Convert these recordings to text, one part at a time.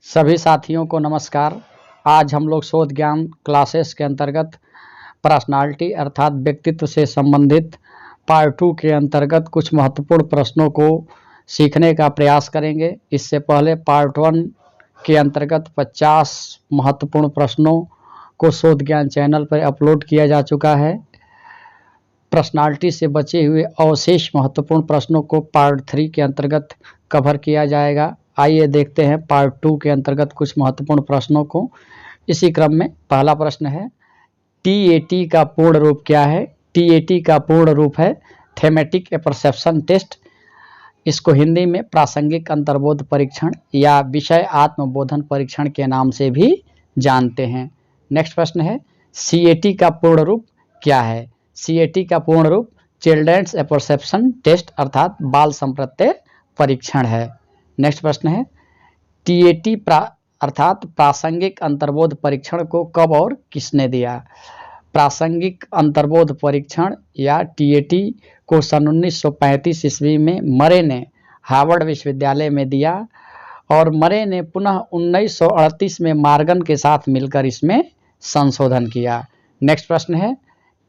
सभी साथियों को नमस्कार। आज हम लोग शोध ज्ञान क्लासेस के अंतर्गत पर्सनालिटी अर्थात व्यक्तित्व से संबंधित पार्ट 2 के अंतर्गत कुछ महत्वपूर्ण प्रश्नों को सीखने का प्रयास करेंगे। इससे पहले पार्ट 1 के अंतर्गत 50 महत्वपूर्ण प्रश्नों को शोध ज्ञान चैनल पर अपलोड किया जा चुका है। पर्सनालिटी से बचे हुए अवशेष महत्वपूर्ण प्रश्नों को पार्ट 3 के अंतर्गत कवर किया जाएगा। आइए देखते हैं पार्ट 2 के अंतर्गत कुछ महत्वपूर्ण प्रश्नों को। इसी क्रम में पहला प्रश्न है, टीएटी का पूर्ण रूप क्या है? टीएटी का पूर्ण रूप है थेमेटिक परसेप्शन टेस्ट। इसको हिंदी में प्रासंगिक अंतर्बोध परीक्षण या विषय आत्मबोधन परीक्षण के नाम से भी जानते हैं। नेक्स्ट प्रश्न है, सीएटी का पूर्ण रूप क्या है? सीएटी का पूर्ण रूप चिल्ड्रंस परसेप्शन टेस्ट अर्थात बाल संप्रत्य परीक्षण है। नेक्स्ट प्रश्न है, टीएटी अर्थात प्रासंगिक अंतर्बोध परीक्षण को कब और किसने दिया? प्रासंगिक अंतर्बोध परीक्षण या टीएटी को सन 1935 ईस्वी में मरे ने हार्वर्ड विश्वविद्यालय में दिया और मरे ने पुनः 1938 में मार्गन के साथ मिलकर इसमें संशोधन किया। नेक्स्ट प्रश्न है,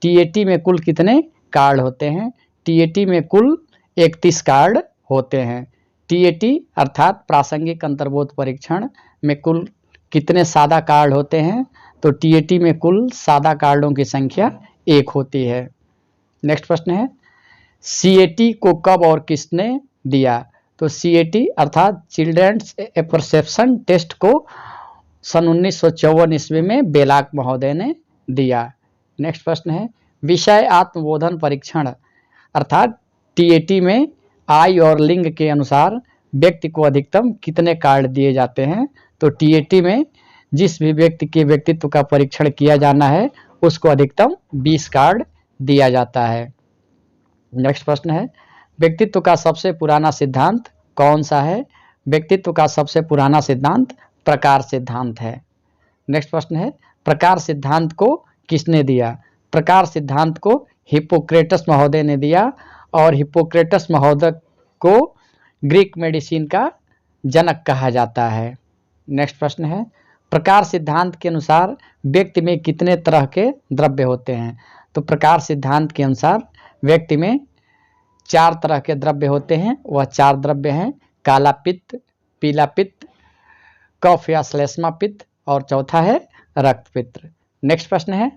टीएटी में कुल कितने कार्ड होते हैं? टीएटी में कुल 31 कार्ड होते हैं। टीएटी अर्थात प्रासंगिक अंतर्बोध परीक्षण में कुल कितने सादा कार्ड होते हैं? तो टीएटी में कुल सादा कार्डों की संख्या 1 होती है। नेक्स्ट प्रश्न है, सीएटी को कब और किसने दिया? तो सीएटी अर्थात चिल्ड्रंस परसेप्शन टेस्ट को सन 1954 ईस्वी में बेलाक महोदय ने दिया। नेक्स्ट प्रश्न है, विषय आत्मबोधन परीक्षण अर्थात टीएटी में आयु और लिंग के अनुसार व्यक्ति को अधिकतम कितने कार्ड दिए जाते हैं? तो टीएटी में जिस भी व्यक्ति के व्यक्तित्व का परीक्षण किया जाना है उसको अधिकतम 20 कार्ड दिया जाता है। नेक्स्ट प्रश्न है, व्यक्तित्व का सबसे पुराना सिद्धांत कौन सा है? व्यक्तित्व का सबसे पुराना सिद्धांत प्रकार सिद्धांत है। नेक्स्ट प्रश्न है, प्रकार सिद्धांत को किसने दिया? प्रकार सिद्धांत को हिप्पोक्रेटस महोदय ने दिया और हिप्पोक्रेटस महोदय को ग्रीक मेडिसिन का जनक कहा जाता है। नेक्स्ट प्रश्न है, प्रकार सिद्धांत के अनुसार व्यक्ति में कितने तरह के द्रव्य होते हैं? तो प्रकार सिद्धांत के अनुसार व्यक्ति में 4 तरह के द्रव्य होते हैं। वह 4 द्रव्य हैं, काला पित्त, पीला पित्त, कफ या श्लेष्मा पित्त और चौथा है रक्त पित्त। नेक्स्ट प्रश्न है,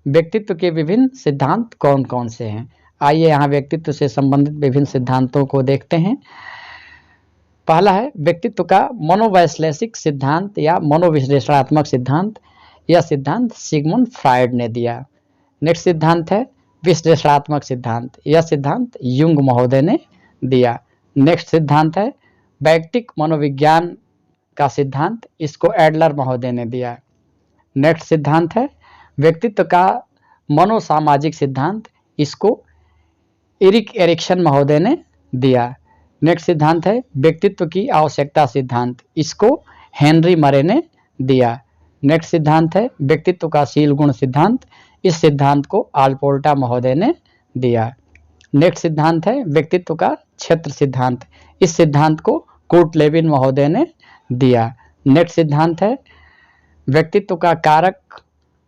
व्यक्तित्व के विभिन्न सिद्धांत कौन कौन से हैं? आइए यहाँ व्यक्तित्व से संबंधित विभिन्न सिद्धांतों को देखते हैं। पहला है व्यक्तित्व का मनोवैश्लेषिक सिद्धांत या मनोविश्लेषणात्मक सिद्धांत। यह सिद्धांत सिगमुंड फ्रायड ने दिया। नेक्स्ट सिद्धांत है विश्लेषणात्मक सिद्धांत। यह सिद्धांत युंग महोदय ने दिया। नेक्स्ट सिद्धांत है वैयक्तिक मनोविज्ञान का सिद्धांत। इसको एडलर महोदय ने दिया। नेक्स्ट सिद्धांत है व्यक्तित्व का मनोसामाजिक सिद्धांत। इसको एरिक एरिक्सन महोदय ने दिया। नेक्स्ट सिद्धांत है व्यक्तित्व की आवश्यकता सिद्धांत। इसको हेनरी मरे ने दिया। नेक्स्ट सिद्धांत है व्यक्तित्व का शील गुण सिद्धांत। इस सिद्धांत को आल्पोर्टा महोदय ने दिया। नेक्स्ट सिद्धांत है व्यक्तित्व का क्षेत्र सिद्धांत। इस सिद्धांत को कुर्ट लेविन महोदय ने दिया। नेक्स्ट सिद्धांत है व्यक्तित्व का कारक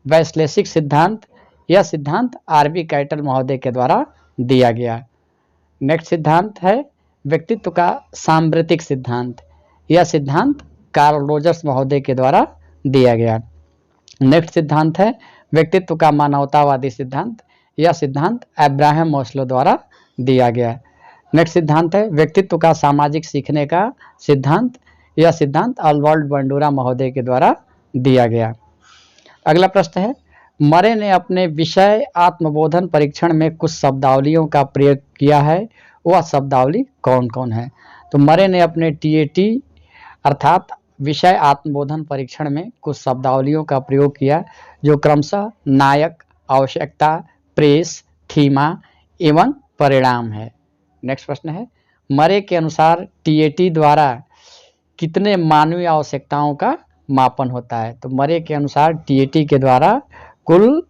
वैश्लेषिक सिद्धांत। यह सिद्धांत आरबी कैटल महोदय के द्वारा दिया गया। नेक्स्ट सिद्धांत है व्यक्तित्व का सांवृतिक सिद्धांत। यह सिद्धांत कार्ल रोजर्स महोदय के द्वारा दिया गया। नेक्स्ट सिद्धांत है व्यक्तित्व का मानवतावादी सिद्धांत। यह सिद्धांत अब्राहम मास्लो द्वारा दिया गया। नेक्स्ट सिद्धांत है व्यक्तित्व का सामाजिक सीखने का सिद्धांत। यह सिद्धांत अल्बर्ट बंडूरा महोदय के द्वारा दिया गया। अगला प्रश्न है, मरे ने अपने विषय आत्मबोधन परीक्षण में कुछ शब्दावलियों का प्रयोग किया है। वह शब्दावली कौन कौन है? तो मरे ने अपने टीएटी अर्थात विषय आत्मबोधन परीक्षण में कुछ शब्दावलियों का प्रयोग किया जो क्रमशः नायक, आवश्यकता, प्रेस, थीमा एवं परिणाम है। नेक्स्ट प्रश्न है, मरे के अनुसार टीएटी द्वारा कितने मानवीय आवश्यकताओं का मापन होता है? तो मरे के अनुसार टीएटी के द्वारा कुल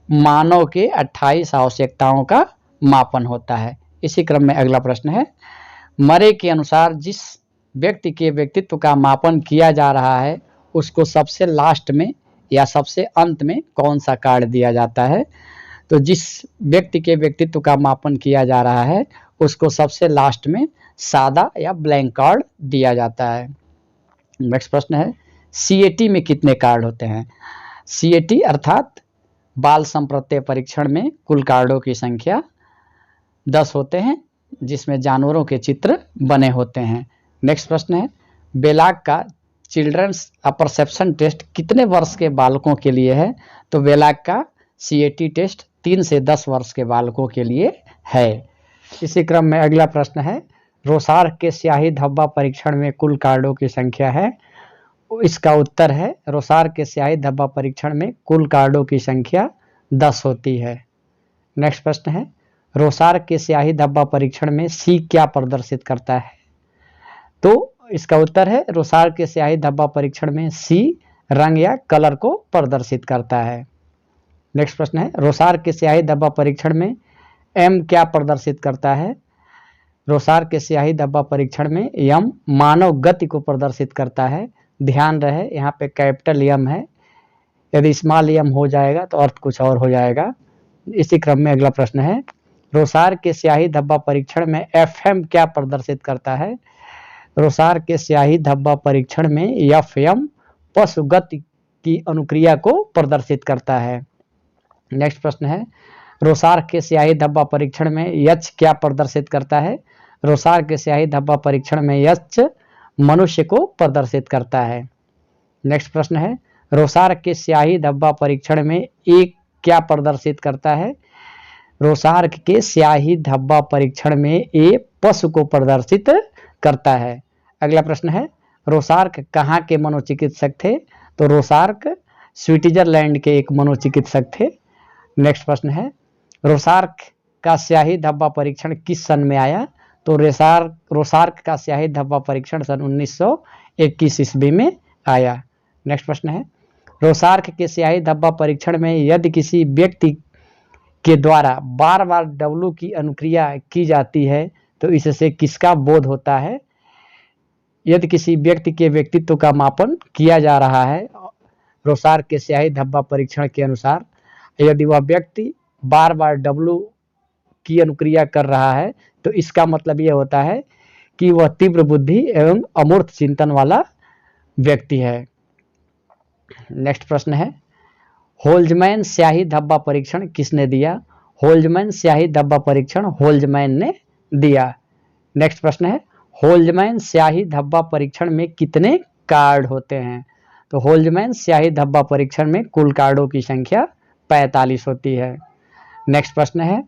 मानव के 28 आवश्यकताओं का मापन होता है। इसी क्रम में अगला प्रश्न है, मरे के अनुसार जिस व्यक्ति के व्यक्तित्व का मापन किया जा रहा है उसको सबसे लास्ट में या सबसे अंत में कौन सा कार्ड दिया जाता है? तो जिस व्यक्ति के व्यक्तित्व का मापन किया जा रहा है उसको सबसे लास्ट में सादा या ब्लैंक कार्ड दिया जाता है। नेक्स्ट प्रश्न है, सीएटी में कितने कार्ड होते हैं? सीएटी अर्थात बाल संप्रत्य परीक्षण में कुल कार्डों की संख्या 10 होते हैं, जिसमें जानवरों के चित्र बने होते हैं। नेक्स्ट प्रश्न है, बेलाग का चिल्ड्रंस परसेप्शन टेस्ट कितने वर्ष के बालकों के लिए है? तो बेलाग का सीएटी टेस्ट 3 से 10 वर्ष के बालकों के लिए है। इसी क्रम में अगला प्रश्न है, रोसार के स्याही धब्बा परीक्षण में कुल कार्डों की संख्या है? इसका उत्तर है, रोसार के स्याही धब्बा परीक्षण में कुल कार्डों की संख्या 10 होती है। नेक्स्ट प्रश्न है, रोसार के स्याही धब्बा परीक्षण में सी क्या प्रदर्शित करता है? तो इसका उत्तर है, रोसार के स्याही धब्बा परीक्षण में सी रंग या कलर को प्रदर्शित करता है। नेक्स्ट प्रश्न है, रोसार के स्याही धब्बा परीक्षण में एम क्या प्रदर्शित करता है? रोसार के स्याही धब्बा परीक्षण में यम मानव गति को प्रदर्शित करता है। ध्यान रहे यहाँ पे कैपिटल यम है, यदि स्मॉल यम हो जाएगा तो अर्थ कुछ और हो जाएगा। इसी क्रम में अगला प्रश्न है, रोसार के स्याही धब्बा परीक्षण में एफएम क्या प्रदर्शित करता है? रोसार के स्याही धब्बा परीक्षण में एफएम पशु गति की अनुक्रिया को प्रदर्शित करता है। नेक्स्ट प्रश्न है, रोसार के स्याही धब्बा परीक्षण में एच क्या प्रदर्शित करता है? रोसार के स्याही धब्बा परीक्षण में एच मनुष्य को प्रदर्शित करता है। नेक्स्ट प्रश्न है, रोसार के स्याही धब्बा परीक्षण में ए क्या प्रदर्शित करता है? रोसार के स्याही धब्बा परीक्षण में ए पशु को प्रदर्शित करता है। अगला प्रश्न है, रोसार्क कहाँ के मनोचिकित्सक थे? तो रोसार्क स्विट्जरलैंड के एक मनोचिकित्सक थे। नेक्स्ट प्रश्न है, रोसार्क का स्याही धब्बा परीक्षण किस सन में आया? तो रोसार्क का स्याही धब्बा परीक्षण सन 1921 ईस्वी में आया। नेक्स्ट प्रश्न है, रोसार्क के स्याही धब्बा परीक्षण में यदि किसी व्यक्ति के द्वारा बार बार डब्लू की अनुक्रिया की जाती है तो इससे किसका बोध होता है? यदि किसी व्यक्ति के व्यक्तित्व का मापन किया जा रहा है रोसार्क के स्याही धब्बा परीक्षण के अनुसार, यदि वह व्यक्ति बार बार डब्लू की अनुक्रिया कर रहा है तो इसका मतलब यह होता है कि वह तीव्र बुद्धि एवं अमूर्त चिंतन वाला व्यक्ति है। नेक्स्ट प्रश्न है, होल्जमैन स्याही धब्बा परीक्षण किसने दिया? होल्जमैन स्याही धब्बा परीक्षण होल्जमैन ने दिया। नेक्स्ट प्रश्न है, होल्जमैन स्याही धब्बा परीक्षण में कितने कार्ड होते हैं? तो होल्जमैन स्याही धब्बा परीक्षण में कुल कार्डों की संख्या 45 होती है। नेक्स्ट प्रश्न है,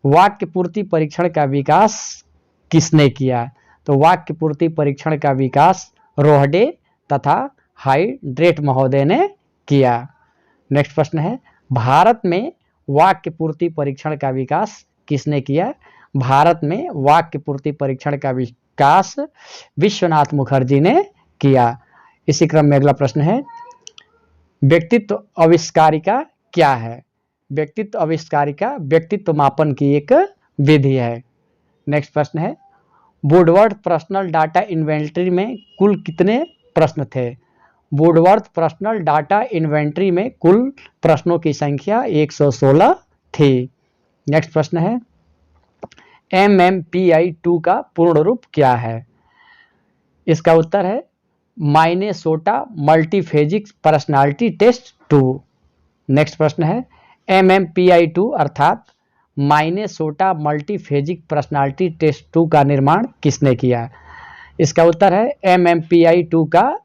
वाक्य पूर्ति परीक्षण का विकास किसने किया? तो वाक्य पूर्ति परीक्षण का विकास रोहडे तथा हाइड्रेट महोदय ने किया। नेक्स्ट प्रश्न है, भारत में वाक्य पूर्ति परीक्षण का विकास किसने किया? भारत में वाक्य पूर्ति परीक्षण का विकास विश्वनाथ मुखर्जी ने किया। इसी क्रम में अगला प्रश्न है, व्यक्तित्व आविष्कारिका क्या है? व्यक्तित्व आविष्कारिका व्यक्तित्व मापन की एक विधि है। नेक्स्ट प्रश्न है, वुडवर्थ पर्सनल डाटा इन्वेंटरी में कुल कितने प्रश्न थे? वुडवर्थ पर्सनल डाटा इन्वेंटरी में कुल प्रश्नों की संख्या 116 थी। नेक्स्ट प्रश्न है, MMPI-2 का पूर्ण रूप क्या है? इसका उत्तर है माइनेसोटा मल्टीफेजिक पर्सनालिटी टेस्ट 2। नेक्स्ट प्रश्न है, MMPI-2 अर्थात माइनेसोटा मल्टीफेजिक पर्सनालिटी टेस्ट 2 का निर्माण किसने किया? इसका उत्तर है MMPI-2 का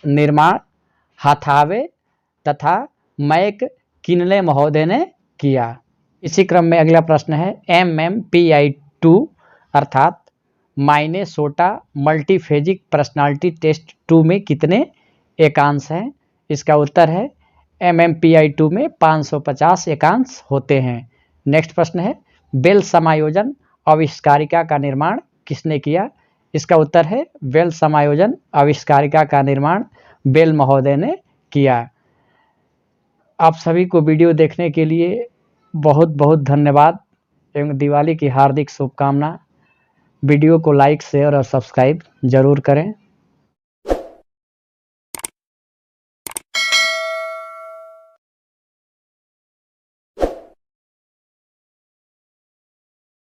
निर्माण हाथावे तथा मैक किनले महोदय ने किया। इसी क्रम में अगला प्रश्न है, MMPI-2 अर्थात माइनेसोटा मल्टीफेजिक पर्सनालिटी टेस्ट 2 में कितने एकांश हैं? इसका उत्तर है MMPI-2 में 550 एकांश होते हैं। नेक्स्ट प्रश्न है, बेल समायोजन आविष्कारिका का निर्माण किसने किया? इसका उत्तर है बेल समायोजन आविष्कारिका का निर्माण बेल महोदय ने किया। आप सभी को वीडियो देखने के लिए बहुत बहुत धन्यवाद एवं दिवाली की हार्दिक शुभकामना। वीडियो को लाइक शेयर और सब्सक्राइब ज़रूर करें।